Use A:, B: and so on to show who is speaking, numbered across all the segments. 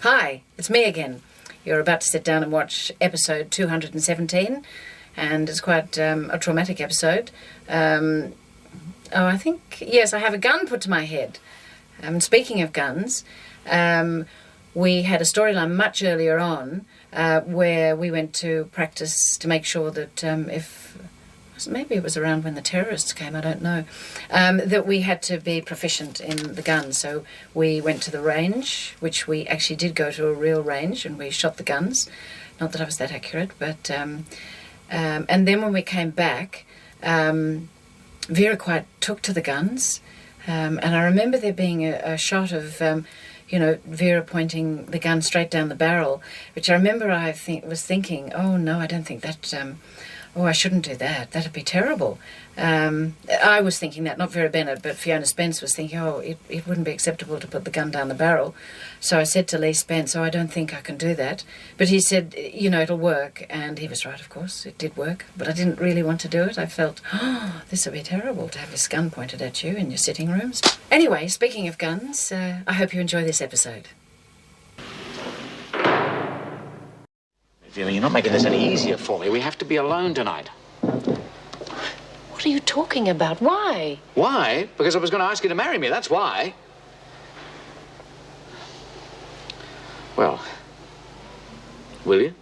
A: Hi, it's me again. You're about to sit down and watch episode 217, and it's quite a traumatic episode. I have a gun put to my head. Speaking of guns, we had a storyline much earlier on where we went to practice to make sure that maybe it was around when the terrorists came, I don't know, that we had to be proficient in the gun. So we went to the range, which we actually did go to a real range, and we shot the guns. Not that I was that accurate, but... and then when we came back, Vera quite took to the guns. And I remember there being a shot of, Vera pointing the gun straight down the barrel, which I remember was thinking, oh, no, I don't think that... I shouldn't do that. That'd be terrible. I was thinking that, not Vera Bennett, but Fiona Spence was thinking, it wouldn't be acceptable to put the gun down the barrel. So I said to Lee Spence, I don't think I can do that. But he said, it'll work. And he was right, of course. It did work. But I didn't really want to do it. I felt, this would be terrible to have this gun pointed at you in your sitting rooms. Anyway, speaking of guns, I hope you enjoy this episode.
B: Vera, you're not making this any easier for me. We have to be alone tonight.
A: What are you talking about? Why?
B: Why? Because I was going to ask you to marry me, that's why. Well, will you?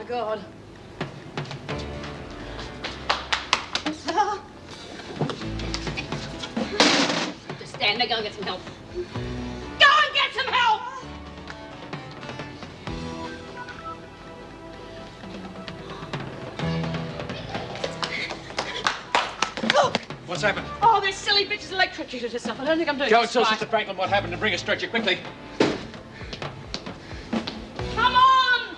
C: God. Just stand there, go and get some help. Go and get some help!
D: What's happened?
C: Oh, this silly bitch has electrocuted herself. I don't think I'm doing
D: Go
C: this
D: and tell
C: right.
D: Sister Franklin what happened and bring a stretcher quickly.
C: Come on!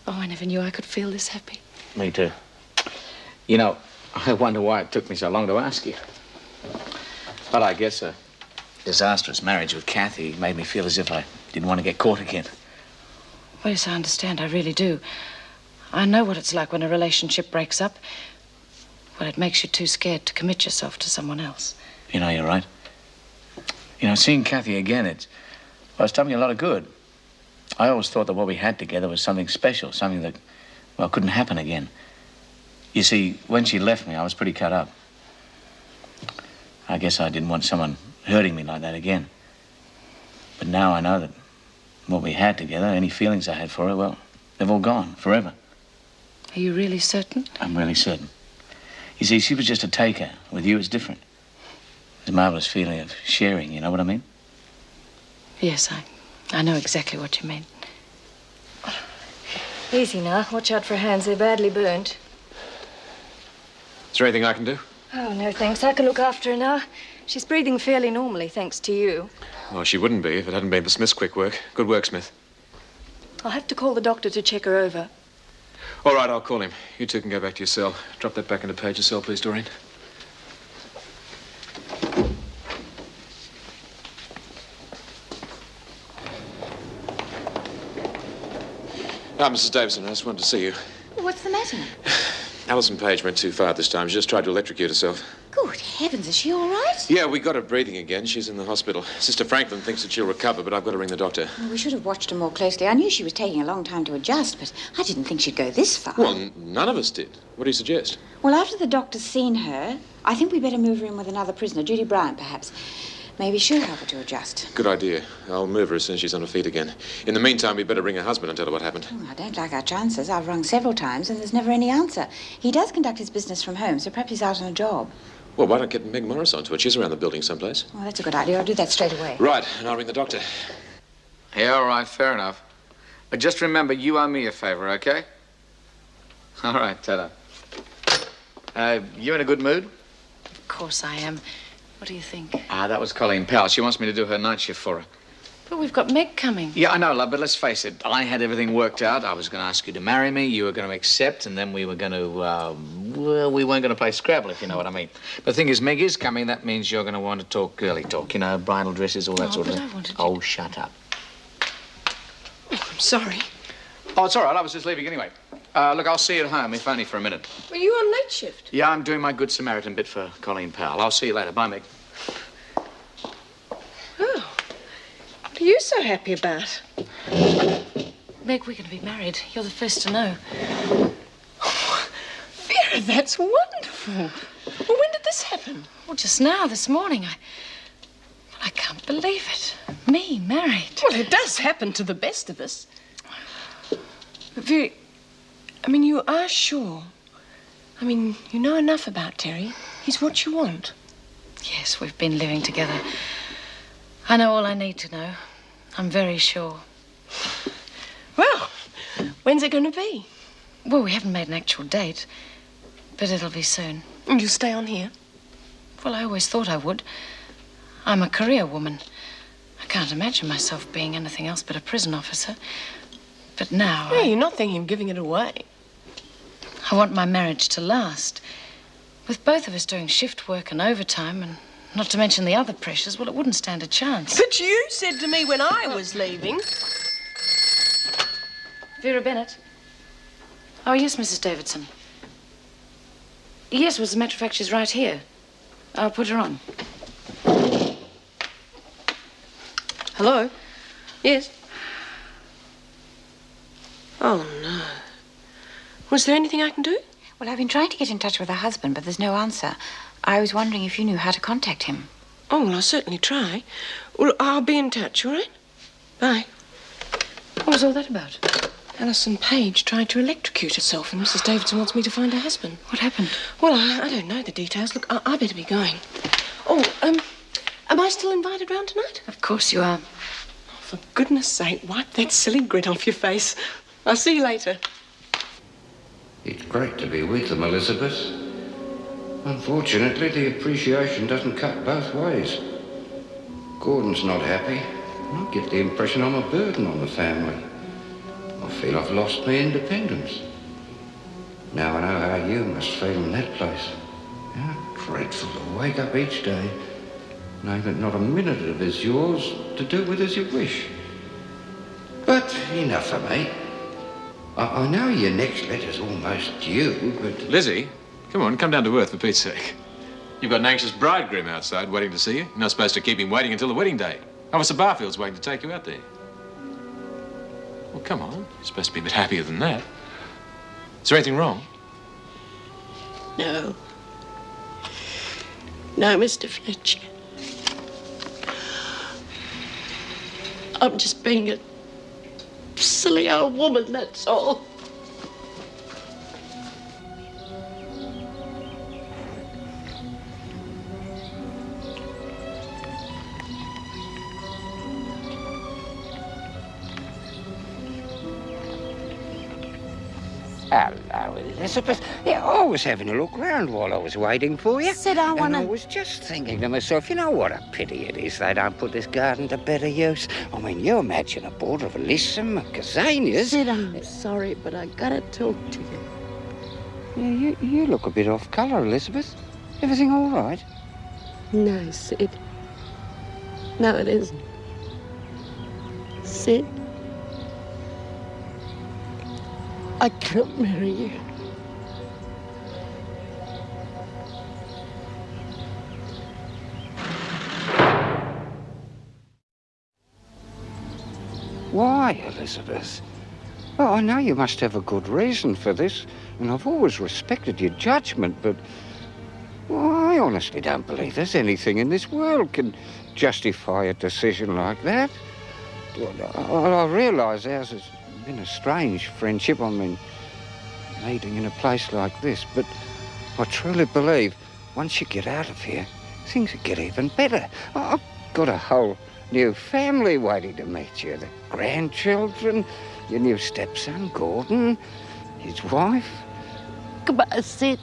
C: Oh, I never knew I could feel this happy.
B: Me too. I wonder why it took me so long to ask you. But I guess a disastrous marriage with Kathy made me feel as if I didn't want to get caught again.
A: Well, yes, I understand. I really do. I know what it's like when a relationship breaks up. Well, it makes you too scared to commit yourself to someone else.
B: You're right. Seeing Kathy again, it's done me a lot of good. I always thought that what we had together was something special, something that, couldn't happen again. You see, when she left me, I was pretty cut up. I guess I didn't want someone hurting me like that again. But now I know that what we had together, any feelings I had for her, they've all gone forever.
A: Are you really certain?
B: I'm really certain. You see, she was just a taker. With you, it's different. It's a marvelous feeling of sharing, you know what I mean?
A: Yes, I know exactly what you mean.
E: Easy now. Watch out for her hands. They're badly burnt.
D: Is there anything I can do?
E: Oh, no, thanks. I can look after her now. She's breathing fairly normally, thanks to you.
D: Well, she wouldn't be if it hadn't been for Smith's quick work. Good work, Smith.
E: I'll have to call the doctor to check her over.
D: All right, I'll call him. You two can go back to your cell. Drop that back into Page's cell, please, Doreen. Mrs. Davison, I just wanted to see you.
C: What's the matter?
D: Alison Page went too far this time. She just tried to electrocute herself.
C: Good
F: Good heavens, is she all right?
D: Yeah, we got her breathing again. She's in the hospital. Sister Franklin thinks that she'll recover, but I've got to ring the doctor.
F: Well, we should have watched her more closely. I knew she was taking a long time to adjust, but I didn't think she'd go this far.
D: Well, none of us did. What do you suggest?
F: Well, after the doctor's seen her, I think we better move her in with another prisoner, Judy Bryant, perhaps. Maybe she'll help her to adjust.
D: Good idea. I'll move her as soon as she's on her feet again. In the meantime, we'd better ring her husband and tell her what happened.
F: Oh, I don't like our chances. I've rung several times and there's never any answer. He does conduct his business from home, so perhaps he's out on a job.
D: Well, why don't get Meg Morris onto it? She's around the building someplace.
F: Well, that's a good idea. I'll do that straight away.
D: Right, and I'll ring the doctor.
B: Yeah, all right, fair enough. But just remember, you owe me a favor, okay? All right, ta-da. You in a good mood?
A: Of course I am. What do you think?
B: That was Colleen Powell. She wants me to do her night shift for her.
A: But we've got Meg coming.
B: Yeah, I know, love, but let's face it. I had everything worked out. I was going to ask you to marry me. You were going to accept, and then we were going to, well, we weren't going to play Scrabble, if you know what I mean. But the thing is, Meg is coming. That means you're going to want to talk girly talk, you know, bridal dresses, all that sort of thing.
A: I wanted
B: Oh, shut up.
G: Oh, I'm sorry.
B: Oh, it's all right. I was just leaving anyway. Look, I'll see you at home, if only for a minute.
G: Were you on late shift?
B: Yeah, I'm doing my Good Samaritan bit for Colleen Powell. I'll see you later. Bye, Meg.
G: Oh. What are you so happy about?
A: Meg, we're going to be married. You're the first to know.
G: Oh, Vera, that's wonderful. Well, when did this happen?
A: Well, just now, this morning. I can't believe it. Me, married.
G: Well, it does happen to the best of us. But Vera, I mean, you are sure? I mean, you know enough about Terry. He's what you want.
A: Yes, we've been living together. I know all I need to know. I'm very sure.
G: Well, when's it going to be?
A: Well, we haven't made an actual date, but it'll be soon.
G: And you'll stay on here?
A: Well, I always thought I would. I'm a career woman. I can't imagine myself being anything else but a prison officer. But now
G: No, you're not thinking of giving it away.
A: I want my marriage to last. With both of us doing shift work and overtime, and not to mention the other pressures, well, it wouldn't stand a chance.
G: But you said to me when I was leaving...
A: Vera Bennett? Oh, yes, Mrs. Davidson. Yes, well, as a matter of fact, she's right here. I'll put her on.
G: Hello? Yes? Oh, no. Was there anything I can do?
F: Well, I've been trying to get in touch with her husband, but there's no answer. I was wondering if you knew how to contact him.
G: Oh, well, I'll certainly try. Well, I'll be in touch, all right? Bye.
A: What was all that about?
G: Alison Page tried to electrocute herself, and Mrs. Davidson wants me to find her husband.
A: What happened?
G: Well, I don't know the details. Look, I better be going. Oh, am I still invited round tonight?
A: Of course you are.
G: Oh, for goodness sake, wipe that silly grin off your face. I'll see you later.
H: It's great to be with them, Elizabeth. Unfortunately, the appreciation doesn't cut both ways. Gordon's not happy. I get the impression I'm a burden on the family. I feel I've lost my independence. Now I know how you must feel in that place. How dreadful to wake up each day, knowing that not a minute of it is yours to do with as you wish. But enough of me. I know your next letter's almost due, but...
D: Lizzie, come on, come down to earth for Pete's sake. You've got an anxious bridegroom outside waiting to see you. You're not supposed to keep him waiting until the wedding day. Officer Barfield's waiting to take you out there. Well, come on. You're supposed to be a bit happier than that. Is there anything wrong?
G: No. No, Mr. Fletcher. I'm just being a silly old woman, that's all.
H: Hello, Elizabeth. Yeah, I was having a look round while I was waiting for you.
F: Said I wanna...
H: And I was just thinking to myself, you know what a pity it is they don't put this garden to better use. I mean, you imagine a border of alyssum and gazanias.
G: Sid, I'm sorry, but I gotta talk to you.
H: Yeah, you look a bit off colour, Elizabeth. Everything all right?
G: No, Sid. No, it isn't. Sid, I can't marry you.
H: Why, Elizabeth? Well, I know you must have a good reason for this, and I've always respected your judgment, but well, I honestly don't believe there's anything in this world can justify a decision like that. I realise ours has been a strange friendship. I mean, meeting in a place like this, but I truly believe once you get out of here, things will get even better. I've got a whole new family waiting to meet you. The grandchildren, your new stepson, Gordon, his wife.
I: Goodbye, Sid.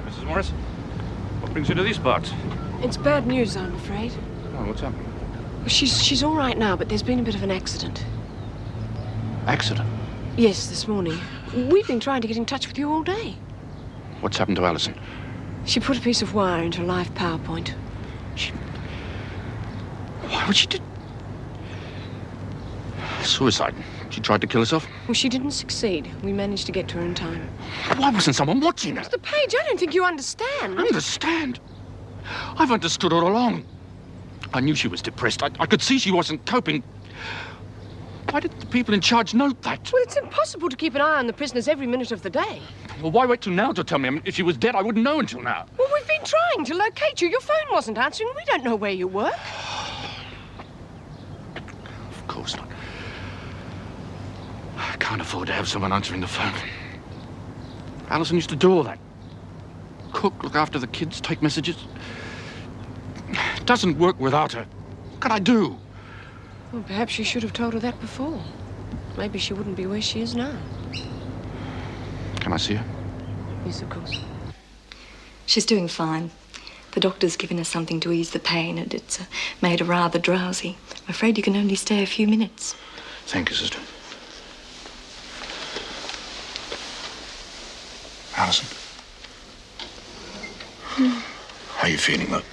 J: Mrs. Morris, what brings you to these parts?
G: It's bad news, I'm afraid.
J: Oh, what's happening?
G: Well, she's all right now, but there's been a bit of an accident.
J: Accident?
G: Yes, this morning. We've been trying to get in touch with you all day.
J: What's happened to Alison?
G: She put a piece of wire into a live power point.
J: Why would she do... Suicide. She tried to kill herself?
G: Well, she didn't succeed. We managed to get to her in time.
J: Why wasn't someone watching her?
G: Mr. Page, I don't think you understand.
J: Understand? I've understood all along. I knew she was depressed. I could see she wasn't coping. Why did the people in charge note that?
G: Well, it's impossible to keep an eye on the prisoners every minute of the day.
J: Well, why wait till now to tell me? I mean, if she was dead, I wouldn't know until now.
G: Well, we've been trying to locate you. Your phone wasn't answering. We don't know where you work.
J: Of course not. I can't afford to have someone answering the phone. Alison used to do all that. Cook, look after the kids, take messages. It doesn't work without her. What can I do?
G: Well, perhaps you should have told her that before. Maybe she wouldn't be where she is now.
J: Can I see her?
G: Yes, of course.
E: She's doing fine. The doctor's given her something to ease the pain, and it's made her rather drowsy. I'm afraid you can only stay a few minutes.
J: Thank you, sister. Alison. How are you feeling, love?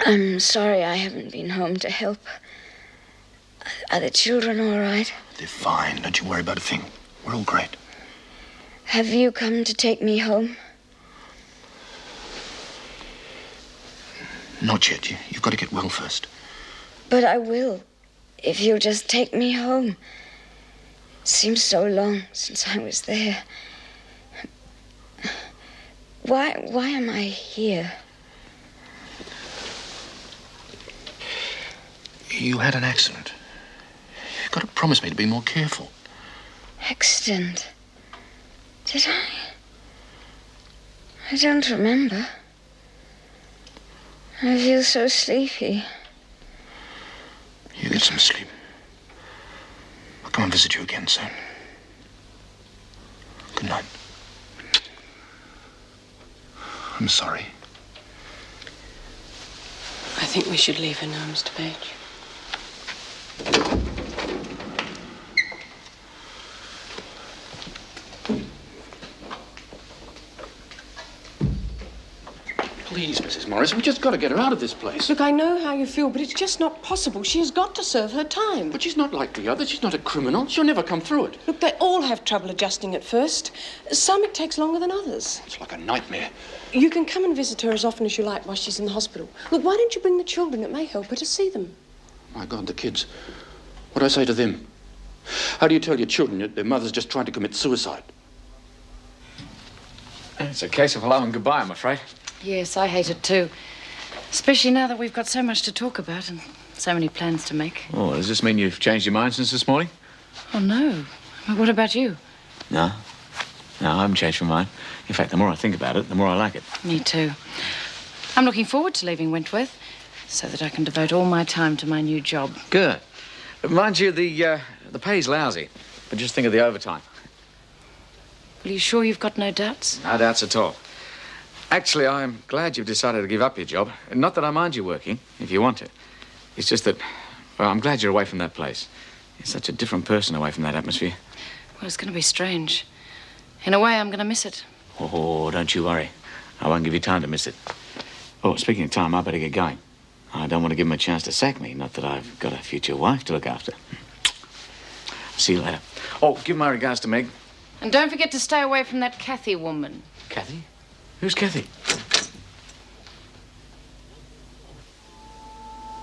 K: I'm sorry I haven't been home to help. Are the children all right?
J: They're fine. Don't you worry about a thing. We're all great.
K: Have you come to take me home?
J: Not yet. You've got to get well first.
K: But I will, if you'll just take me home. It seems so long since I was there. Why am I here?
J: You had an accident. You've got to promise me to be more careful.
K: Accident? Did I? I don't remember. I feel so sleepy.
J: You get some sleep. I'll come and visit you again soon. Good night. I'm sorry.
G: I think we should leave her now, Mr. Page.
J: Please, Mrs. Morris, we've just got to get her out of this place.
G: Look, I know how you feel, but it's just not possible. She has got to serve her time.
J: But she's not like the others. She's not a criminal. She'll never come through it.
G: Look, they all have trouble adjusting at first. Some it takes longer than others.
J: It's like a nightmare.
G: You can come and visit her as often as you like while she's in the hospital. Look, why don't you bring the children? It may help her to see them.
J: My God, the kids. What do I say to them? How do you tell your children that their mother's just trying to commit suicide?
B: It's a case of hello and goodbye, I'm afraid.
A: Yes, I hate it too. Especially now that we've got so much to talk about and so many plans to make.
B: Oh, does this mean you've changed your mind since this morning?
A: Oh, no. What about you?
B: No. No, I haven't changed my mind. In fact, the more I think about it, the more I like it.
A: Me too. I'm looking forward to leaving Wentworth so that I can devote all my time to my new job.
B: Good. But mind you, the pay's lousy. But just think of the overtime.
A: Are you sure you've got no doubts?
B: No doubts at all. Actually, I'm glad you've decided to give up your job. Not that I mind you working, if you want to. It's just that, well, I'm glad you're away from that place. You're such a different person away from that atmosphere.
A: Well, it's going to be strange. In a way, I'm going to miss it.
B: Oh, don't you worry. I won't give you time to miss it. Oh, speaking of time, I better get going. I don't want to give him a chance to sack me, not that I've got a future wife to look after. See you later. Oh, give my regards to Meg.
A: And don't forget to stay away from that Kathy woman.
B: Kathy? Who's Kathy?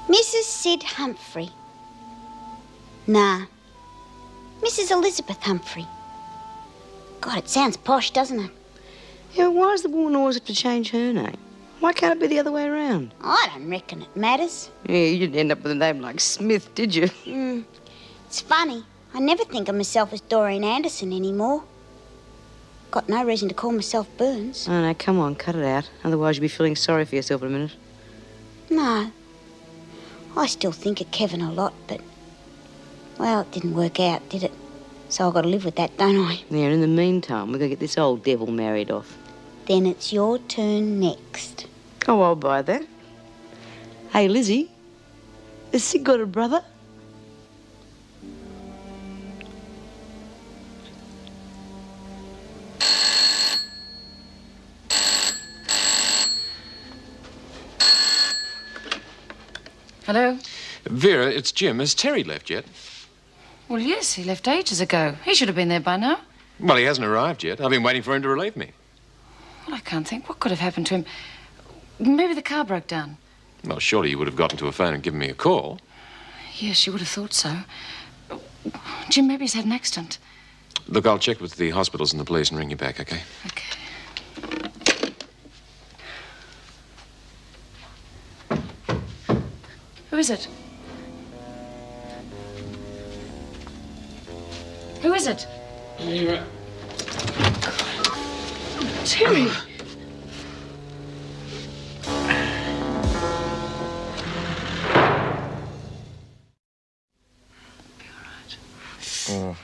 L: Mrs. Sid Humphrey. Nah. Mrs. Elizabeth Humphrey. God, it sounds posh, doesn't it?
M: Yeah, why does the woman always have to change her name? Why can't it be the other way around?
L: I don't reckon it matters.
M: Yeah, you didn't end up with a name like Smith, did you?
L: It's funny. I never think of myself as Doreen Anderson anymore. Got no reason to call myself Burns.
M: Oh, no, come on, cut it out. Otherwise you'll be feeling sorry for yourself in a minute.
L: No. I still think of Kevin a lot, but... well, it didn't work out, did it? So I've got to live with that, don't I?
M: Yeah, in the meantime, we're going to get this old devil married off.
L: Then it's your turn next.
M: Oh, I'll buy that. Hey, Lizzie, has Sid got a brother?
A: Hello?
D: Vera, it's Jim. Has Terry left yet?
A: Well, yes, he left ages ago. He should have been there by now.
D: Well, he hasn't arrived yet. I've been waiting for him to relieve me.
A: Well, I can't think. What could have happened to him? Maybe the car broke down.
D: Well, surely you would have gotten to a phone and given me a call.
A: Yes, you would have thought so. Jim, maybe he's had an accident.
D: Look, I'll check with the hospitals and the police and ring you back, okay?
A: Okay. Who is it? Who is it?
J: Vera.
A: Terry!
B: Oh.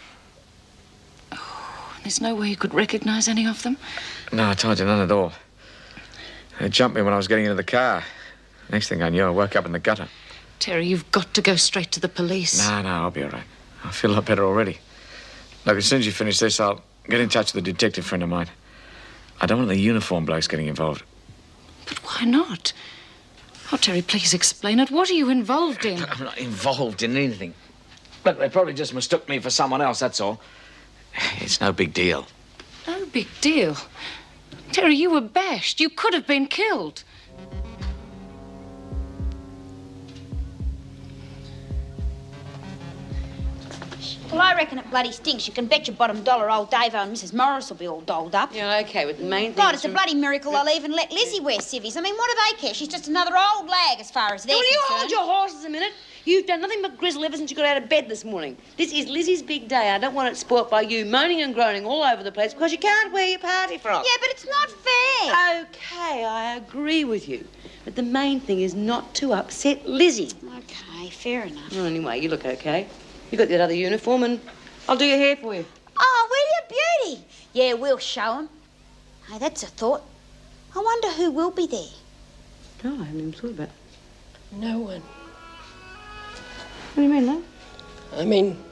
A: There's no way you could recognize any of them?
B: No, I told you, none at all. They jumped me when I was getting into the car. Next thing I knew, I woke up in the gutter.
A: Terry, you've got to go straight to the police.
B: No, I'll be all right. I feel a lot better already. Look, as soon as you finish this, I'll get in touch with a detective friend of mine. I don't want the uniform blokes getting involved.
A: But why not? Oh, Terry, please explain it. What are you involved in?
B: I'm not involved in anything. Look, they probably just mistook me for someone else, that's all. It's no big deal.
A: No big deal. Terry, you were bashed. You could have been killed.
F: Well, I reckon it bloody stinks. You can bet your bottom dollar old Davo and Mrs. Morris will be all dolled up.
M: Yeah, okay, but the main thing
F: God, it's a bloody miracle they'll even let Lizzie wear civvies. I mean, what do they care? She's just another old lag as far as they're
M: Will you
F: concerned.
M: hold your horses a minute? You've done nothing but grizzle ever since you got out of bed this morning. This is Lizzie's big day. I don't want it spoilt by you moaning and groaning all over the place because you can't wear your party frock.
F: Yeah, but it's not fair.
M: Okay, I agree with you. But the main thing is not to upset Lizzie.
F: Okay, fair enough.
M: Well, anyway, you look okay. You got that other uniform and I'll do your hair for you.
F: Oh, will you, beauty? Yeah, we'll show 'em. Hey, that's a thought. I wonder who will be there.
M: Oh, I haven't even thought about it.
G: No one.
M: What do you mean, love?
G: I mean,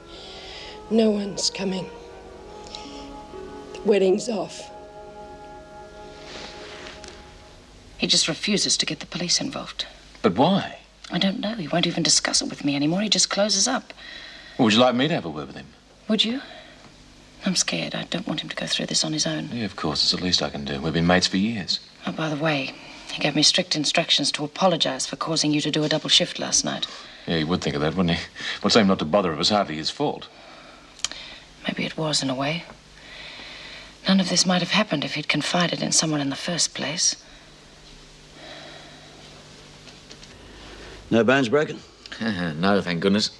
G: no one's coming. The wedding's off.
A: He just refuses to get the police involved.
B: But why?
A: I don't know. He won't even discuss it with me anymore. He just closes up.
D: Well, would you like me to have a word with him?
A: Would you? I'm scared. I don't want him to go through this on his own.
D: Yeah, of course. It's the least I can do. We've been mates for years.
A: Oh, by the way, he gave me strict instructions to apologize for causing you to do a double shift last night.
D: Yeah, he would think of that, wouldn't he? Well, tell him not to bother. It was hardly his fault.
A: Maybe it was, in a way. None of this might have happened if he'd confided in someone in the first place.
N: No bones broken?
B: No, thank goodness.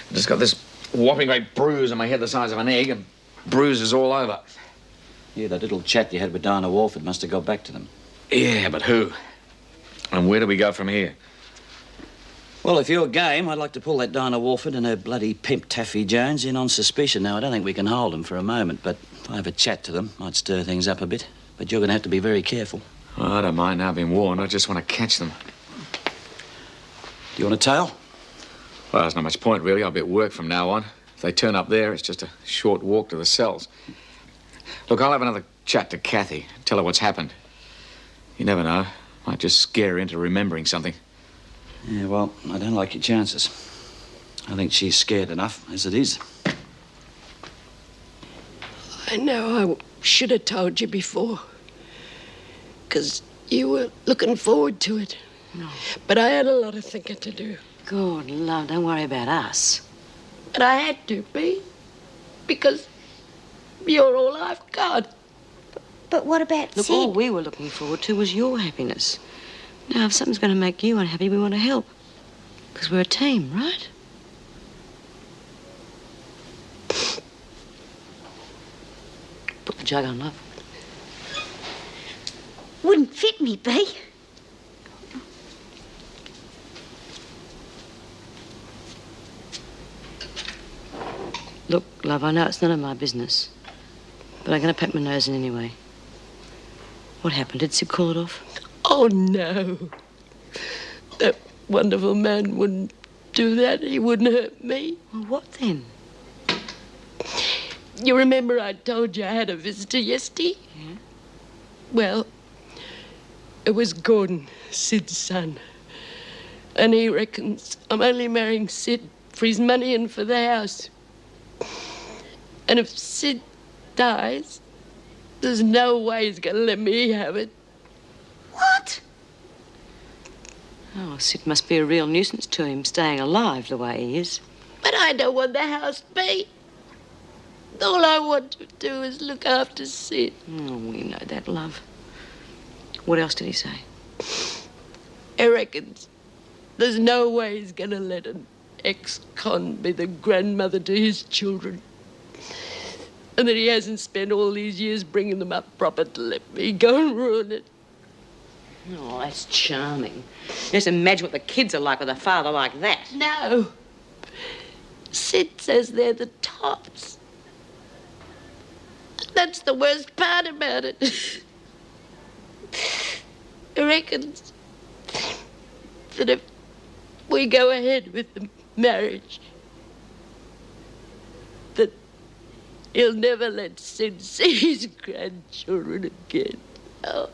B: I just got this whopping great bruise on my head the size of an egg and bruises all over.
N: Yeah, that little chat you had with Diana Walford must have got back to them.
B: Yeah, but who? And where do we go from here?
N: Well, if you're game, I'd like to pull that Diana Walford and her bloody pimp Taffy Jones in on suspicion. Now, I don't think we can hold them for a moment, but if I have a chat to them, might stir things up a bit. But you're going to have to be very careful.
B: Oh, I don't mind now, I've been warned. I just want to catch them.
N: Do you want a tail?
B: Well, there's not much point, really. I'll be at work from now on. If they turn up there, it's just a short walk to the cells. Look, I'll have another chat to Kathy. Tell her what's happened. You never know. Might just scare her into remembering something.
N: Yeah, well, I don't like your chances. I think she's scared enough as it is.
G: I know I should have told you before. Because you were looking forward to it.
M: No.
G: But I had a lot of thinking to do.
M: Good love, don't worry about us.
G: But I had to be. Because you're all I've got.
L: But what about
M: Look,
L: Sid?
M: all we were looking forward to was your happiness. Now, if something's going to make you unhappy, we want to help. Because we're a team, right? Put the jug on, love.
L: Wouldn't fit me, Bea.
M: Look, love, I know it's none of my business. But I'm going to pack my nose in anyway. What happened? Did Sid call it off?
G: Oh, no. That wonderful man wouldn't do that. He wouldn't hurt me.
M: Well, what then?
G: You remember I told you I had a visitor yesterday?
M: Yeah.
G: Well, it was Gordon, Sid's son. And he reckons I'm only marrying Sid for his money and for the house. And if Sid dies, there's no way he's going to let me have it.
L: What?
M: Oh, Sid must be a real nuisance to him, staying alive the way he is.
G: But I don't want the house to be. All I want to do is look after Sid.
M: Oh, we know that, love. What else did he say?
G: He reckons there's no way he's going to let an ex-con be the grandmother to his children. And that he hasn't spent all these years bringing them up proper to let me go and ruin it.
M: Oh, that's charming. Just imagine what the kids are like with a father like that.
G: No. Sid says they're the tops. That's the worst part about it. He reckons that if we go ahead with the marriage, that he'll never let Sid see his grandchildren again. Oh.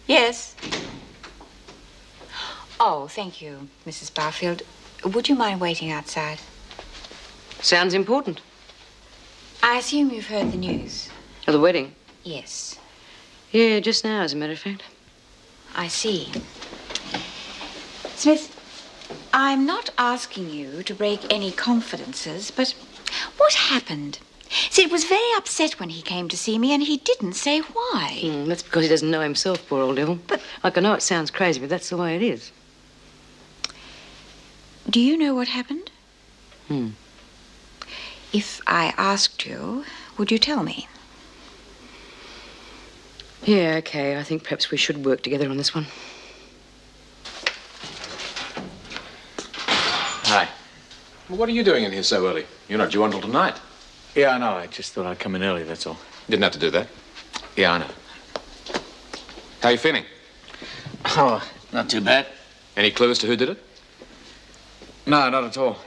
F: Yes. Oh, thank you, Mrs. Barfield. Would you mind waiting outside?
M: Sounds important.
F: I assume you've heard the news.
M: Of the wedding?
F: Yes.
M: Yeah, just now, as a matter of fact.
F: I see. Smith, I'm not asking you to break any confidences, but what happened? Sid was very upset when he came to see me, and he didn't say why.
M: That's because he doesn't know himself, poor old devil.
F: But
M: like, I know it sounds crazy, but that's the way it is.
F: Do you know what happened? If I asked you, would you tell me?
M: Yeah, okay. I think perhaps we should work together on this one.
D: Hi. Well, what are you doing in here so early? You're not due until tonight.
B: Yeah, I know. I just thought I'd come in early, that's all.
D: Didn't have to do that.
B: Yeah, I know.
D: How are you feeling?
B: Oh, not too bad.
D: Any clues to who did it?
B: No, not at all.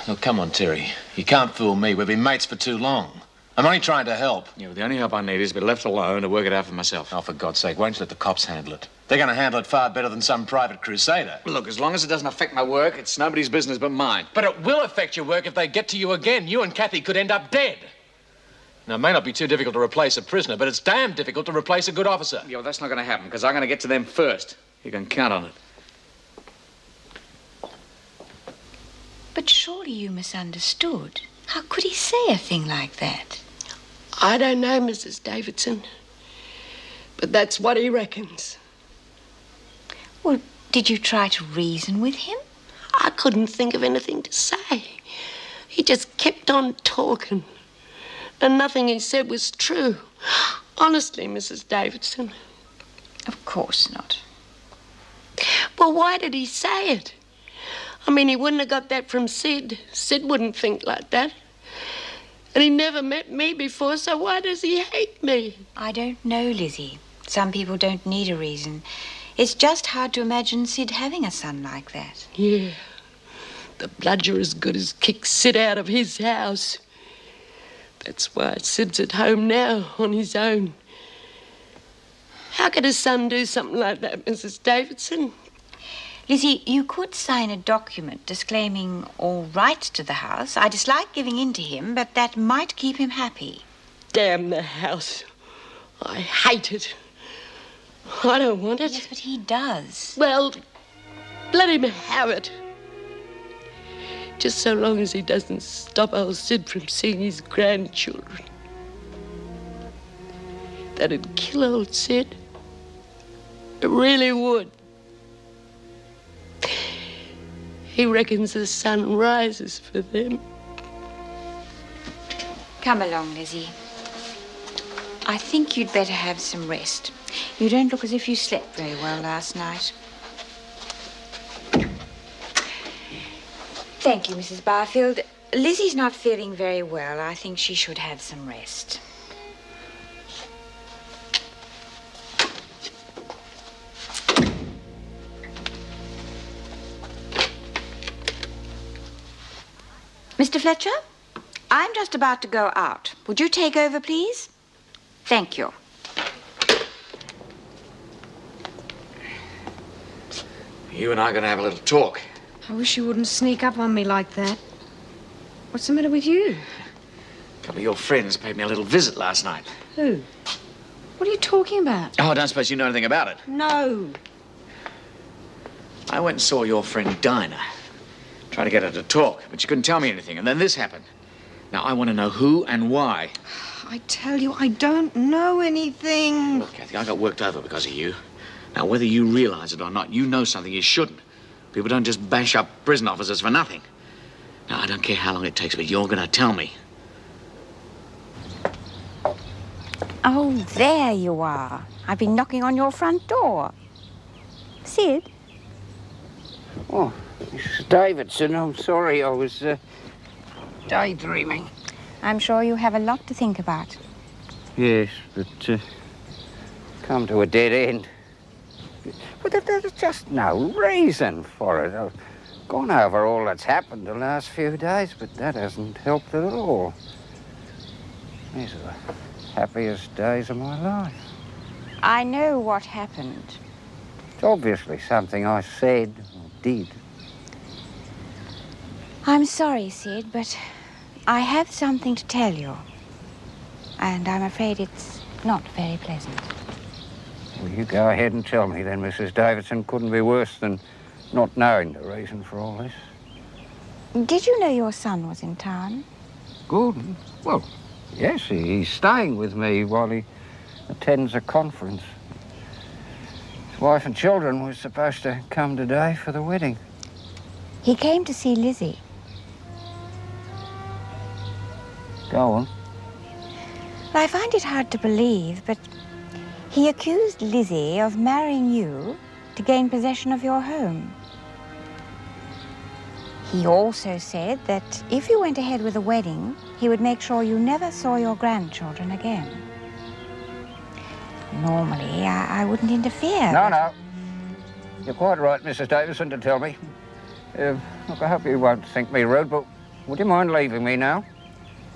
D: Look, come on, Terry. You can't fool me. We've been mates for too long. I'm only trying to help.
B: Yeah, well, the only help I need is to be left alone to work it out for myself.
D: Oh, for God's sake, why don't you let the cops handle it? They're going to handle it far better than some private crusader.
B: Look, as long as it doesn't affect my work, it's nobody's business but mine.
D: But it will affect your work if they get to you again. You and Kathy could end up dead. Now, it may not be too difficult to replace a prisoner, but it's damn difficult to replace a good officer.
B: Yeah, well, that's not going to happen, because I'm going to get to them first. You can count on it.
F: But surely you misunderstood. How could he say a thing like that?
G: I don't know, Mrs. Davidson. But that's what he reckons.
F: Well, did you try to reason with him?
G: I couldn't think of anything to say. He just kept on talking. And nothing he said was true. Honestly, Mrs. Davidson.
F: Of course not.
G: Well, why did he say it? I mean, he wouldn't have got that from Sid. Sid wouldn't think like that. And he never met me before, so why does he hate me?
F: I don't know, Lizzie. Some people don't need a reason. It's just hard to imagine Sid having a son like that.
G: Yeah, The bludger as good as kicked Sid out of his house. That's why Sid's at home now, on his own. How could a son do something like that, Mrs. Davidson?
F: Lizzie, you could sign a document disclaiming all rights to the house. I dislike giving in to him, but that might keep him happy.
G: Damn the house. I hate it. I don't want it.
F: Yes, but he does.
G: Well, let him have it. Just so long as he doesn't stop old Sid from seeing his grandchildren. That'd kill old Sid. It really would. He reckons the sun rises for them.
F: Come along, Lizzie. I think you'd better have some rest. You don't look as if you slept very well last night. Thank you, Mrs. Barfield. Lizzie's not feeling very well. I think she should have some rest. Mr. Fletcher, I'm just about to go out. Would you take over, please? Thank you.
B: You and I are going to have a little talk.
O: I wish you wouldn't sneak up on me like that. What's the matter with you?
B: A couple of your friends paid me a little visit last night.
O: Who? What are you talking about?
B: Oh, I don't suppose you know anything about it.
O: No.
B: I went and saw your friend Dinah. Tried to get her to talk, but she couldn't tell me anything, and then this happened. Now, I want to know who and why.
O: I tell you, I don't know anything.
B: Look, Kathy, I got worked over because of you. Now, whether you realise it or not, you know something you shouldn't. People don't just bash up prison officers for nothing. Now, I don't care how long it takes, but you're going to tell me.
F: Oh, there you are. I've been knocking on your front door. Sid?
H: Oh, Mrs. Davidson, I'm sorry, I was daydreaming.
F: I'm sure you have a lot to think about.
H: Yes, but come to a dead end. But there's just no reason for it. I've gone over all that's happened the last few days, but that hasn't helped at all. These are the happiest days of my life.
F: I know what happened.
H: It's obviously something I said or did.
F: I'm sorry, Sid, but I have something to tell you. And I'm afraid it's not very pleasant.
H: Well, you go ahead and tell me then, Mrs. Davidson. Couldn't be worse than not knowing the reason for all this.
F: Did you know your son was in town?
H: Gordon? Well, yes, he's staying with me while he attends a conference. His wife and children were supposed to come today for the wedding.
F: He came to see Lizzie.
H: Go on.
F: Well, I find it hard to believe, but he accused Lizzie of marrying you to gain possession of your home. He also said that if you went ahead with the wedding, he would make sure you never saw your grandchildren again. Normally, I wouldn't interfere.
H: No. You're quite right, Mrs. Davidson, to tell me. Look, I hope you won't think me rude, but would you mind leaving me now?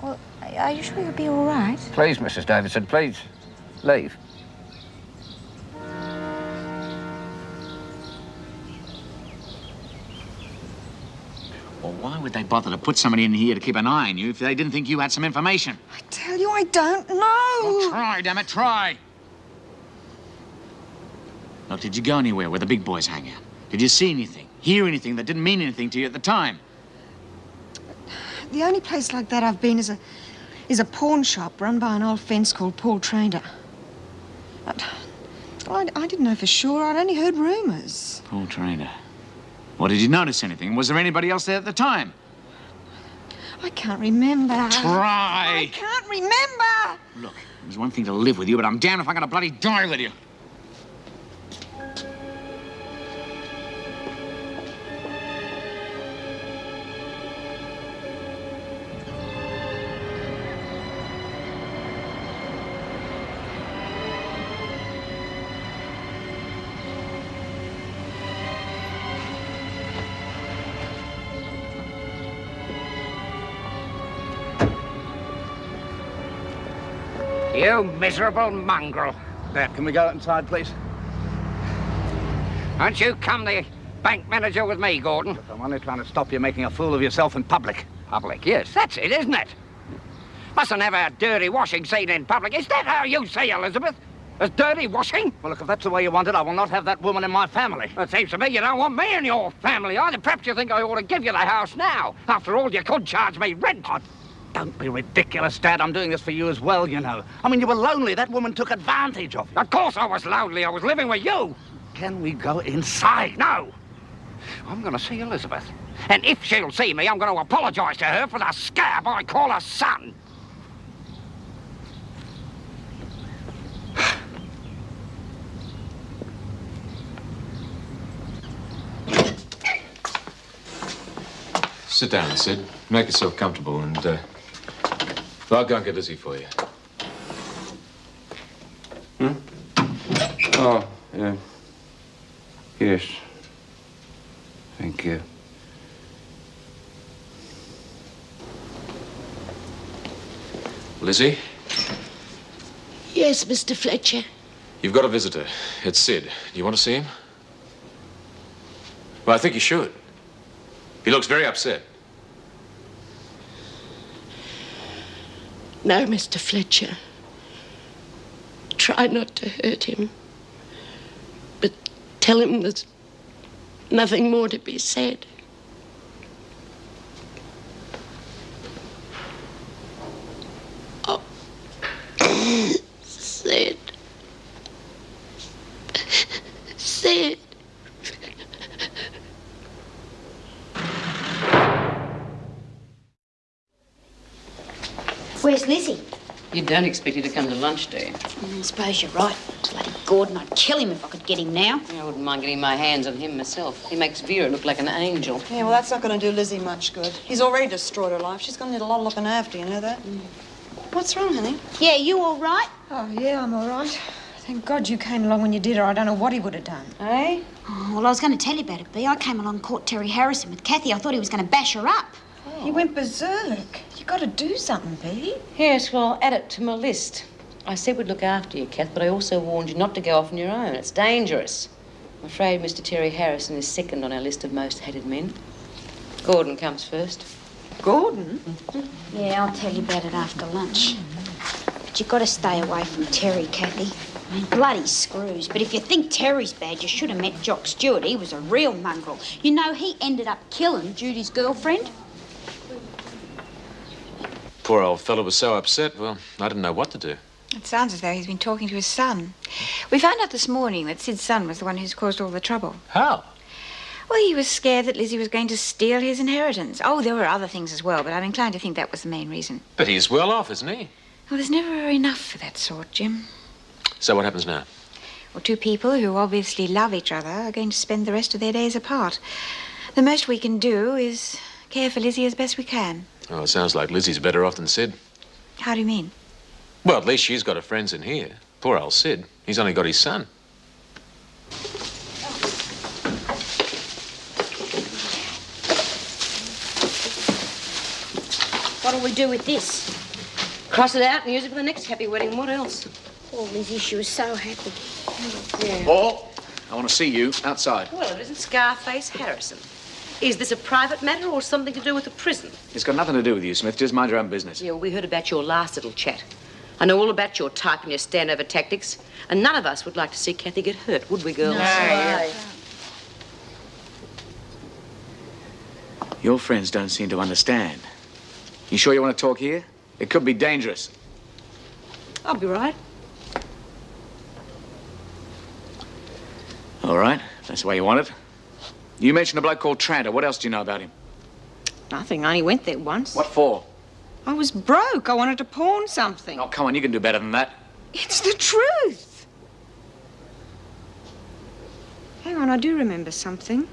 F: Well, are you sure you'll be all right?
H: Please, Mrs. Davidson, please. Leave.
B: Well, why would they bother to put somebody in here to keep an eye on you if they didn't think you had some information?
O: I tell you, I don't know.
B: Well, try, damn it, try. Look, did you go anywhere where the big boys hang out? Did you see anything, hear anything that didn't mean anything to you at the time?
O: The only place like that I've been is a pawn shop run by an old fence called Paul Trainer. I didn't know for sure. I'd only heard rumours.
B: Paul Trainer. Well, did you notice anything? Was there anybody else there at the time?
O: I can't remember.
B: Try.
O: I can't remember.
B: Look, there's one thing to live with you, but I'm damned if I'm gonna bloody die with you.
P: You miserable mongrel.
J: Dad, can we go inside, please?
P: Won't you come the bank manager with me, Gordon?
J: Look, I'm only trying to stop you making a fool of yourself in public.
P: Public, yes, that's it, isn't it? Mustn't have a dirty washing scene in public. Is that how you see Elizabeth? As dirty washing?
J: Well, look, if that's the way you want it, I will not have that woman in my family.
P: It seems to me you don't want me in your family either. Perhaps you think I ought to give you the house now. After all, you could charge me rent.
J: Oh, don't be ridiculous, Dad. I'm doing this for you as well, you know. I mean, you were lonely. That woman took advantage of you.
P: Of course I was lonely. I was living with you.
J: Can we go inside?
P: No. I'm going to see Elizabeth. And if she'll see me, I'm going to apologise to her for the scab I call her son.
D: Sit down, Sid. Make yourself comfortable and, I'll go and get Lizzie for you.
H: Oh, yes. Thank you.
D: Lizzie,
I: Yes, Mr. Fletcher.
D: you've got a visitor. It's Sid. Do you want to see him? Well, I think you should. He looks very upset.
I: No, Mr. Fletcher. Try not to hurt him. But tell him there's nothing more to be said. Oh. Sid. Sid.
L: Where's Lizzie?
M: You don't expect her to come to lunch, do you?
L: I suppose you're right. Bloody Gordon, I'd kill him if I could get him now.
M: I wouldn't mind getting my hands on him myself. He makes Vera look like an angel.
O: Yeah, well, that's not going to do Lizzie much good. He's already destroyed her life. She's going to need a lot of looking after, you know that? What's wrong, honey?
L: Yeah, you all right?
O: Oh, yeah, I'm all right. Thank God you came along when you did, or I don't know what he would have done.
M: Eh?
L: Oh, well, I was going to tell you about it, Bea. I came along and caught Terry Harrison with Kathy. I thought he was going to bash her up.
O: Oh. He went berserk. You got to do something, Bea.
M: Yes, well, I'll add it to my list. I said we'd look after you, Kath, but I also warned you not to go off on your own. It's dangerous. I'm afraid Mr. Terry Harrison is second on our list of most hated men. Gordon comes first.
O: Gordon?
L: Yeah, I'll tell you about it after lunch. But you've got to stay away from Terry, Kathy. I mean, bloody screws. But if you think Terry's bad, you should have met Jock Stewart. He was a real mongrel. You know, he ended up killing Judy's girlfriend.
D: Poor old fellow was so upset, well, I didn't know what to do.
F: It sounds as though he's been talking to his son. We found out this morning that Sid's son was the one who's caused all the trouble.
D: How?
F: Well, he was scared that Lizzie was going to steal his inheritance. Oh, there were other things as well, but I'm inclined to think that was the main reason.
D: But he's well off, isn't he?
F: Well, there's never enough for that sort, Jim.
D: So what happens now?
F: Well, two people who obviously love each other are going to spend the rest of their days apart. The most we can do is care for Lizzie as best we can.
D: Oh, it sounds like Lizzie's better off than Sid.
F: How do you mean?
D: Well, at least she's got her friends in here. Poor old Sid. He's only got his son.
L: What'll we do with this?
M: Cross it out and use it for the next happy wedding. What else?
L: Poor Lizzie, she was so happy.
M: Yeah.
B: Paul, I want to see you outside.
M: Well, it isn't Scarface Harrison. Is this a private matter or something to do with the prison?
B: It's got nothing to do with you, Smith. Just mind your own business.
M: Yeah, well, we heard about your last little chat. I know all about your type and your standover tactics. And none of us would like to see Kathy get hurt, would we, girls?
L: No. Yeah.
B: Your friends don't seem to understand. You sure you want to talk here? It could be dangerous.
M: I'll be right.
B: All right, if that's the way you want it. You mentioned a bloke called Tranter. What else do you know about him?
O: Nothing. I only went there once.
B: What for?
O: I was broke. I wanted to pawn something.
B: Oh, come on, you can do better than that.
O: It's the truth. Hang on, I do remember something.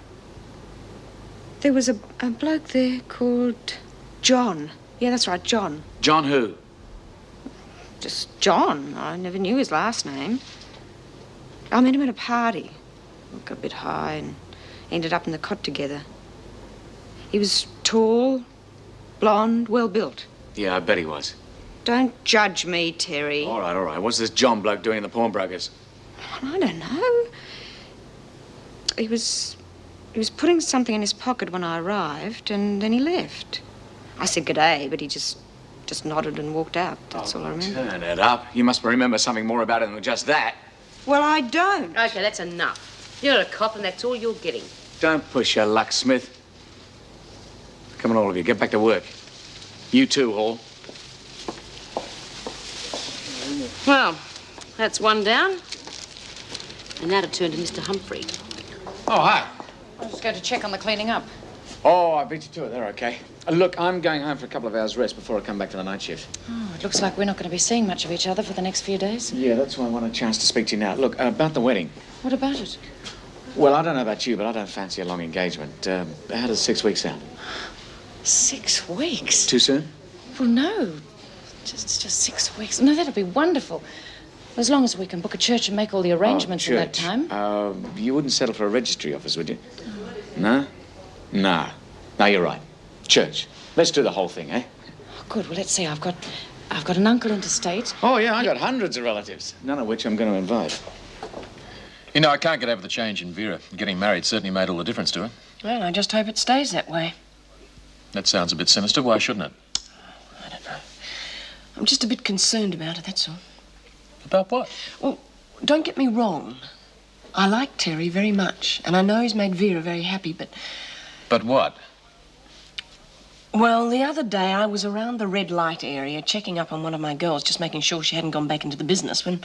O: There was a bloke there called John. Yeah, that's right, John.
B: John who?
O: Just John. I never knew his last name. I met him at a party. We got a bit high and ended up in the cot together. He was tall, blonde, well-built.
B: Yeah, I bet he was.
O: Don't judge me, Terry.
B: All right. What's this John bloke doing in the pawnbrokers?
O: I don't know. He was putting something in his pocket when I arrived, and then he left. I said good day, but he just nodded and walked out. That's all I remember.
B: Turn it up. You must remember something more about it than just that.
O: Well, I don't.
M: Okay, that's enough. You're a cop, and that's all you're getting.
B: Don't push your luck, Smith. Come on, all of you. Get back to work. You too, Hall.
M: Well, that's one down. And now to turn to Mr. Humphrey.
B: Oh, hi.
Q: I was just going to check on the cleaning up.
B: Oh, I beat you to it. They're okay. Look, I'm going home for a couple of hours rest before I come back to the night shift.
Q: Oh, it looks like we're not going to be seeing much of each other for the next few days.
B: Yeah, that's why I want a chance to speak to you now. Look, about the wedding.
Q: What about it?
B: Well, I don't know about you, but I don't fancy a long engagement. How does 6 weeks sound?
Q: 6 weeks?
B: Too soon?
Q: Well, no. Just 6 weeks. No, that'll be wonderful. As long as we can book a church and make all the arrangements in that time.
B: You wouldn't settle for a registry office, would you? No? No. No, you're right. Church. Let's do the whole thing, eh?
Q: Oh, good. Well, let's see. I've got an uncle interstate.
B: Oh, yeah, I got hundreds of relatives, none of which I'm going to invite.
D: You know, I can't get over the change in Vera. Getting married certainly made all the difference to her.
Q: Well, I just hope it stays that way.
D: That sounds a bit sinister. Why shouldn't it?
Q: I don't know. I'm just a bit concerned about it, that's all.
D: About what?
Q: Well, don't get me wrong. I like Terry very much, and I know he's made Vera very happy, but...
D: But what?
Q: Well, the other day I was around the red light area checking up on one of my girls, just making sure she hadn't gone back into the business, when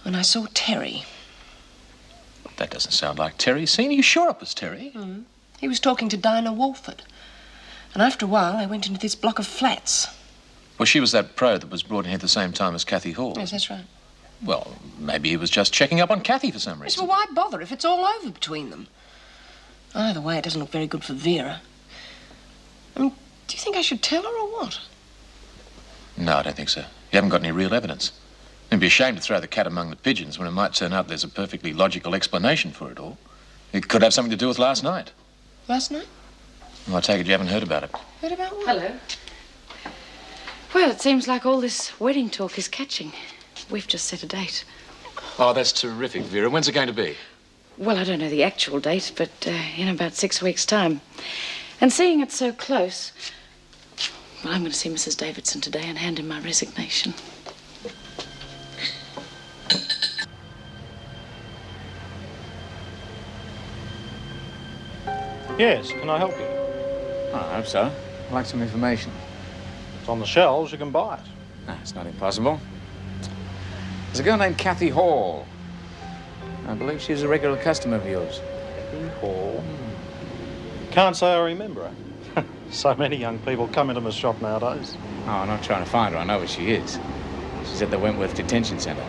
Q: I saw Terry.
D: That doesn't sound like Terry. Seen? Are you sure it was Terry?
Q: Mm. He was talking to Dinah Walford. And after a while, I went into this block of flats.
D: Well, she was that pro that was brought in here at the same time as Kathy Hall.
Q: Yes, that's right.
D: Well, maybe he was just checking up on Kathy for some
Q: Yes,
D: reason.
Q: well, why bother if it's all over between them? Either way, it doesn't look very good for Vera. I mean, do you think I should tell her or what?
D: No, I don't think so. You haven't got any real evidence. It'd be a shame to throw the cat among the pigeons when it might turn out there's a perfectly logical explanation for it all. It could have something to do with last night.
Q: Last night?
D: Well, I take it you haven't heard about it.
Q: Heard about what?
M: Hello. Well, it seems like all this wedding talk is catching. We've just set a date.
D: Oh, that's terrific, Vera. When's it going to be?
Q: Well, I don't know the actual date, but in about 6 weeks' time. And seeing it so close, well, I'm going to see Mrs. Davidson today and hand in my resignation.
R: Yes, can I help you?
B: I hope so. I'd like some information.
R: It's on the shelves, you can buy it.
B: No, it's not impossible. There's a girl named Kathy Hall. I believe she's a regular customer of yours.
R: Kathy Hall? Can't say I remember her. So many young people come into my shop nowadays.
B: Oh, I'm not trying to find her. I know where she is. She's at the Wentworth Detention Centre.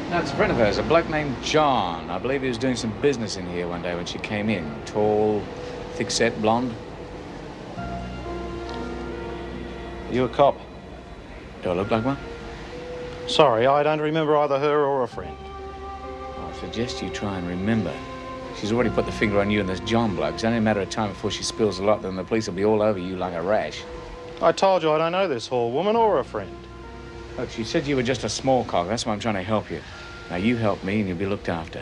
B: No, it's a friend of hers, a bloke named John. I believe he was doing some business in here one day when she came in. Tall, thick-set, blonde.
R: Are you a cop?
B: Do I look like one?
R: Sorry, I don't remember either her or a friend.
B: I suggest you try and remember. She's already put the finger on you and this John bloke. It's only a matter of time before she spills a lot, then the police will be all over you like a rash.
R: I told you I don't know this Hall woman or a friend.
B: Look, she said you were just a small cog. That's why I'm trying to help you. Now, you help me and you'll be looked after.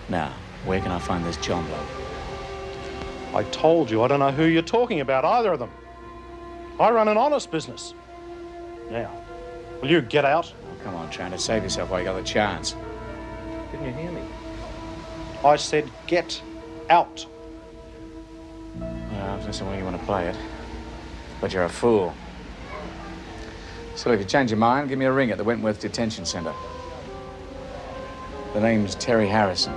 B: Now, where can I find this John bloke?
R: I told you I don't know who you're talking about, either of them. I run an honest business. Now, will you get out?
B: Oh, come on, trying to save yourself while you got the chance. Didn't you hear me?
R: I said get out.
B: Well, that's the way you want to play it. But you're a fool. So if you change your mind, give me a ring at the Wentworth Detention Centre. The name's Terry Harrison.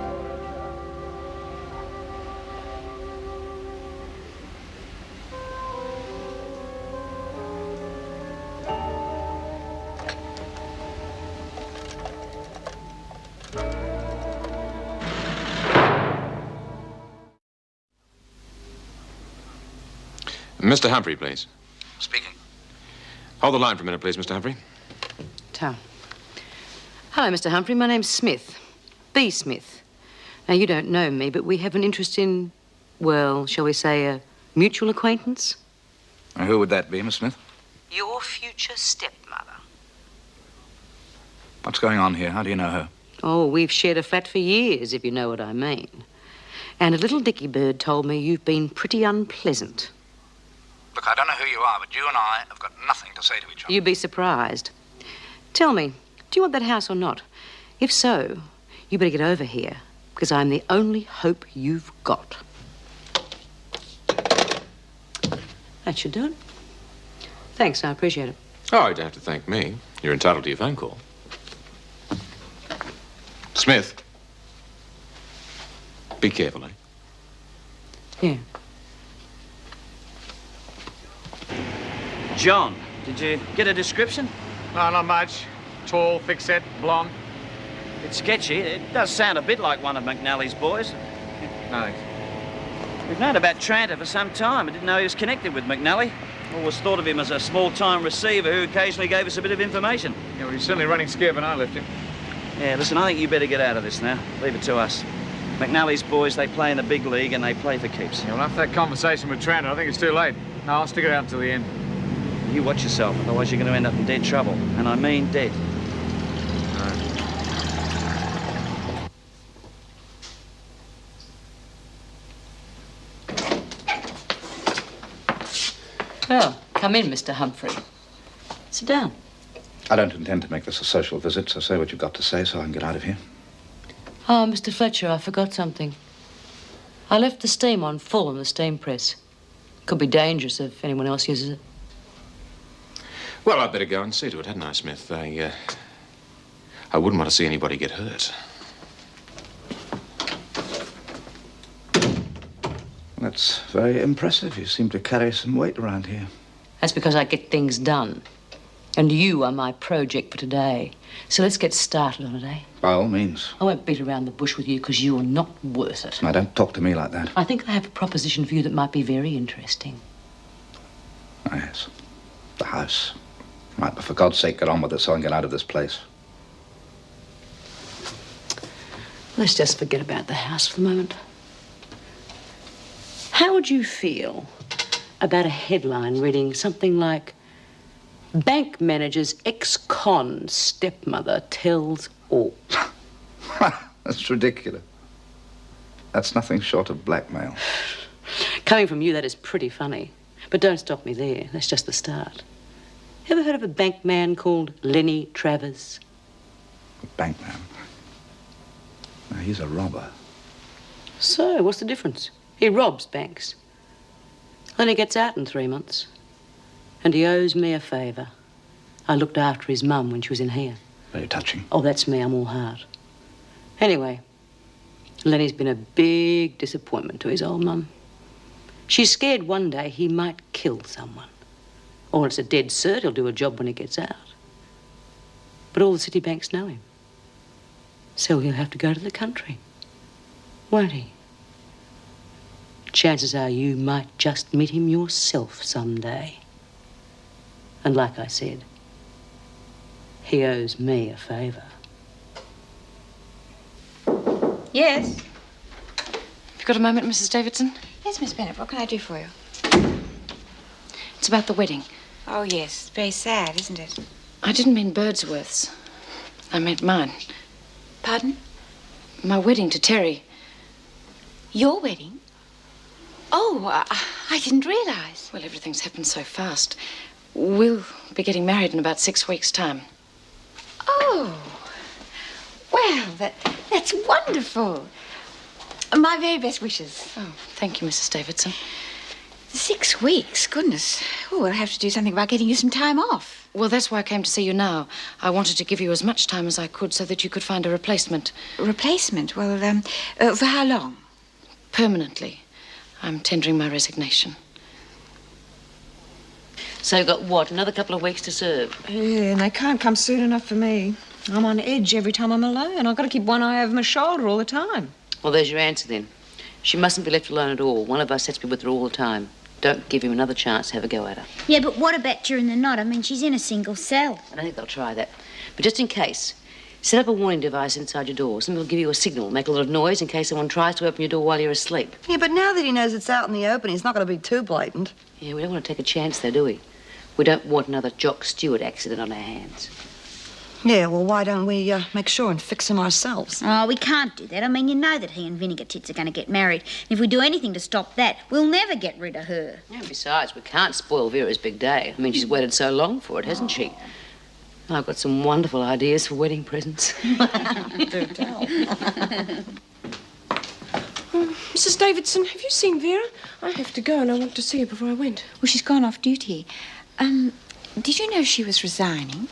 D: Mr. Humphrey, please.
N: Speaking.
D: Hold the line for a minute, please, Mr. Humphrey.
M: Hello, Mr. Humphrey. My name's Smith. B. Smith. Now, you don't know me, but we have an interest in, well, shall we say, a mutual acquaintance?
N: Who would that be, Miss Smith? Your future stepmother.
B: What's going on here? How do you know her?
M: Oh, we've shared a flat for years, if you know what I mean. And a little dicky bird told me you've been pretty unpleasant.
B: Look, I don't know who you are, but you and I have got nothing to say to each other.
M: You'd be surprised. Tell me, do you want that house or not? If so, you better get over here, because I'm the only hope you've got. That should do it. Thanks, I appreciate it.
D: Oh, you don't have to thank me. You're entitled to your phone call. Smith. Be careful, eh?
M: Yeah.
N: John, did you get a description?
R: No, not much. Tall, thick-set, blonde.
N: It's sketchy. It does sound a bit like one of McNally's boys.
R: No.
N: We've known about Tranter for some time. I didn't know he was connected with McNally. Always thought of him as a small-time receiver who occasionally gave us a bit of information.
R: Yeah, well, he's certainly running scared when I left him.
N: Yeah, listen, I think you better get out of this now. Leave it to us. McNally's boys, they play in the big league and they play for keeps.
R: Yeah, well, after that conversation with Tranter, I think it's too late. No, I'll stick it out until the end.
N: You watch yourself, otherwise you're going to end up in dead trouble. And I mean dead.
M: Oh, come in, Mr. Humphrey. Sit down.
B: I don't intend to make this a social visit, so say what you've got to say so I can get out of here.
M: Oh, Mr. Fletcher, I forgot something. I left the steam on full in the steam press. Could be dangerous if anyone else uses it.
D: Well, I'd better go and see to it, hadn't I, Smith? I wouldn't want to see anybody get hurt.
B: That's very impressive. You seem to carry some weight around here.
M: That's because I get things done. And you are my project for today. So let's get started on it, eh?
B: By all means.
M: I won't beat around the bush with you because you're not worth it.
B: Now, don't talk to me like that.
M: I think I have a proposition for you that might be very interesting.
B: Oh, yes. The house. Right, but for God's sake, get on with it so I can get out of this place.
M: Let's just forget about the house for the moment. How would you feel about a headline reading something like, Bank manager's ex-con stepmother tells all?
B: That's ridiculous. That's nothing short of blackmail.
M: Coming from you, that is pretty funny. But don't stop me there. That's just the start. Ever heard of a bank man called Lenny Travers?
B: A bank man? No, he's a robber.
M: So, what's the difference? He robs banks. Then he gets out in 3 months. And he owes me a favour. I looked after his mum when she was in here.
B: Very touching.
M: Oh, that's me. I'm all heart. Anyway, Lenny's been a big disappointment to his old mum. She's scared one day he might kill someone. Or it's a dead cert he'll do a job when he gets out. But all the city banks know him. So he'll have to go to the country. Won't he? Chances are you might just meet him yourself someday. And like I said, he owes me a favour.
O: Yes?
Q: Have you got a moment, Mrs. Davidson?
F: Yes, Miss Bennett, what can I do for you?
Q: It's about the wedding.
F: Oh, yes. Very sad, isn't it?
Q: I didn't mean Birdsworth's. I meant mine.
F: Pardon?
Q: My wedding to Terry.
F: Your wedding? Oh, I didn't realise.
Q: Well, everything's happened so fast. We'll be getting married in about 6 weeks' time.
F: Oh. Well, that's wonderful. My very best wishes.
Q: Oh, thank you, Mrs. Davidson.
F: 6 weeks? Goodness. Oh, we'll have to do something about getting you some time off.
Q: Well, that's why I came to see you now. I wanted to give you as much time as I could so that you could find a replacement.
F: Replacement? Well, for how long?
Q: Permanently. I'm tendering my resignation.
M: So you've got, what, another couple of weeks to serve?
O: Yeah, and they can't come soon enough for me. I'm on edge every time I'm alone. I've got to keep one eye over my shoulder all the time.
M: Well, there's your answer, then. She mustn't be left alone at all. One of us has to be with her all the time. Don't give him another chance to have a go at her.
L: Yeah, but what about during the night? I mean, she's in a single cell.
M: I don't think they'll try that. But just in case, set up a warning device inside your door. Something will give you a signal, make a lot of noise in case someone tries to open your door while you're asleep.
S: Yeah, but now that he knows it's out in the open, he's not going to be too blatant.
M: Yeah, we don't want to take a chance, though, do we? We don't want another Jock Stewart accident on our hands.
S: Yeah, well, why don't we make sure and fix him ourselves?
L: Oh, we can't do that. I mean, you know that he and Vinegar Tits are going to get married. And if we do anything to stop that, we'll never get rid of her.
M: Yeah, besides, we can't spoil Vera's big day. I mean, she's waited so long for it, hasn't she? I've got some wonderful ideas for wedding presents.
S: Do tell.
O: Mrs. Davidson, have you seen Vera? I have to go and I want to see her before I went.
F: Well, she's gone off duty. Did you know she was resigning?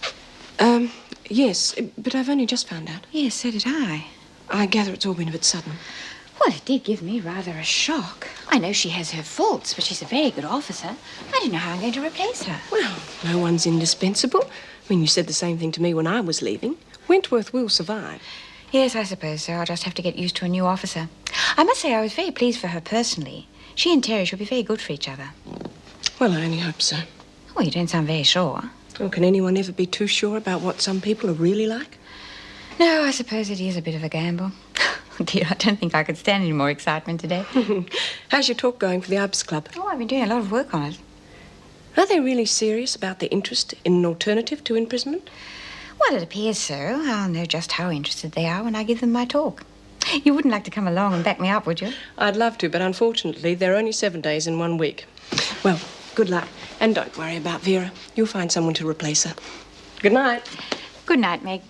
O: Yes, but I've only just found out.
F: Yes, so did I.
O: I gather it's all been a bit sudden.
F: Well, it did give me rather a shock. I know she has her faults, but she's a very good officer. I don't know how I'm going to replace her.
O: Well, no one's indispensable. I mean, you said the same thing to me when I was leaving. Wentworth will survive.
F: Yes, I suppose so. I'll just have to get used to a new officer. I must say I was very pleased for her personally. She and Terry should be very good for each other.
O: Well, I only hope so.
F: Well, you don't sound very sure.
O: Well, can anyone ever be too sure about what some people are really like?
F: No, I suppose it is a bit of a gamble. Oh, dear, I don't think I could stand any more excitement today.
O: How's your talk going for the Upscaled Club?
F: Oh, I've been doing a lot of work on it.
O: Are they really serious about their interest in an alternative to imprisonment?
F: Well, it appears so. I'll know just how interested they are when I give them my talk. You wouldn't like to come along and back me up, would you?
O: I'd love to, but unfortunately, there are only 7 days in 1 week. Well, good luck. And don't worry about Vera. You'll find someone to replace her. Good night.
F: Good night, Meg.